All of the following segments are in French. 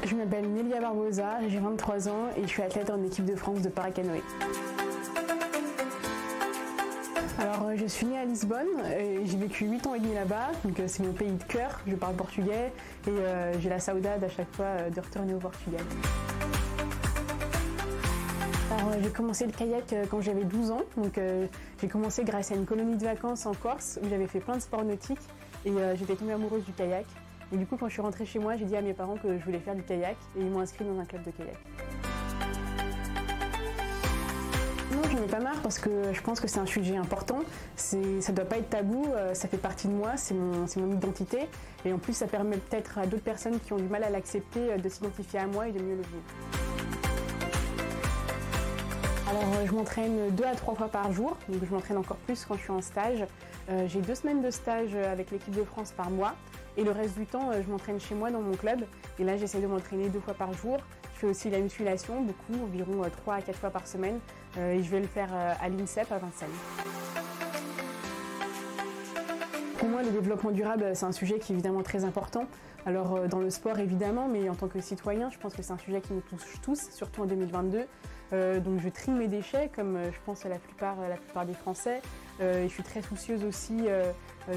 Je m'appelle Nélia Barbosa, j'ai 23 ans et je suis athlète en équipe de France de paracanoë. Alors je suis née à Lisbonne et j'ai vécu 8 ans et demi là-bas, donc c'est mon pays de cœur, je parle portugais et j'ai la saudade à chaque fois de retourner au Portugal. Alors j'ai commencé le kayak quand j'avais 12 ans, donc j'ai commencé grâce à une colonie de vacances en Corse où j'avais fait plein de sports nautiques et j'étais tombée amoureuse du kayak. Et du coup quand je suis rentrée chez moi, j'ai dit à mes parents que je voulais faire du kayak et ils m'ont inscrit dans un club de kayak. Non, j'en ai pas marre parce que je pense que c'est un sujet important, ça ne doit pas être tabou, ça fait partie de moi, c'est mon identité et en plus ça permet peut-être à d'autres personnes qui ont du mal à l'accepter de s'identifier à moi et de mieux le vivre. Alors je m'entraîne 2 à 3 fois par jour, donc je m'entraîne encore plus quand je suis en stage. J'ai 2 semaines de stage avec l'équipe de France par mois et le reste du temps je m'entraîne chez moi dans mon club et là j'essaie de m'entraîner 2 fois par jour. Je fais aussi la musculation, beaucoup, environ 3 à 4 fois par semaine et je vais le faire à l'INSEP à Vincennes. Pour moi, le développement durable, c'est un sujet qui est évidemment très important. Alors dans le sport évidemment, mais en tant que citoyen, je pense que c'est un sujet qui nous touche tous, surtout en 2022. Donc je trie mes déchets, comme je pense à la plupart des Français. Et je suis très soucieuse aussi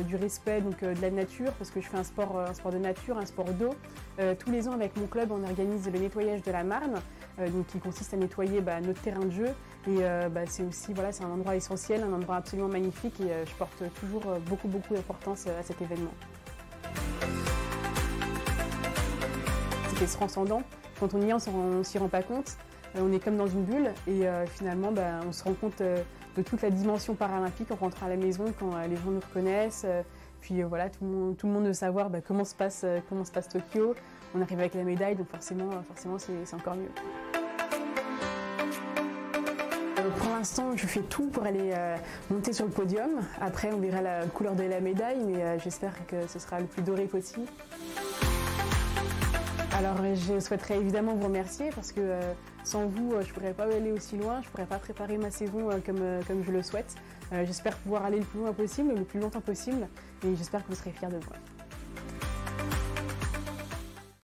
du respect de la nature, parce que je fais un sport de nature, un sport d'eau. Tous les ans avec mon club, on organise le nettoyage de la Marne, qui consiste à nettoyer notre terrain de jeu. Et c'est aussi c'est un endroit essentiel, un endroit absolument magnifique et je porte toujours beaucoup d'importance à cet événement. C'est transcendant. Quand on y est, on s'y rend pas compte. On est comme dans une bulle et finalement on se rend compte de toute la dimension paralympique en rentrant à la maison quand les gens nous reconnaissent. Puis voilà, tout le monde veut savoir comment se passe Tokyo. On arrive avec la médaille, donc forcément c'est encore mieux. Pour l'instant, je fais tout pour aller monter sur le podium. Après, on verra la couleur de la médaille, mais j'espère que ce sera le plus doré possible. Alors, je souhaiterais évidemment vous remercier parce que sans vous, je ne pourrais pas aller aussi loin, je ne pourrais pas préparer ma saison comme je le souhaite. J'espère pouvoir aller le plus loin possible, le plus longtemps possible, et j'espère que vous serez fiers de moi.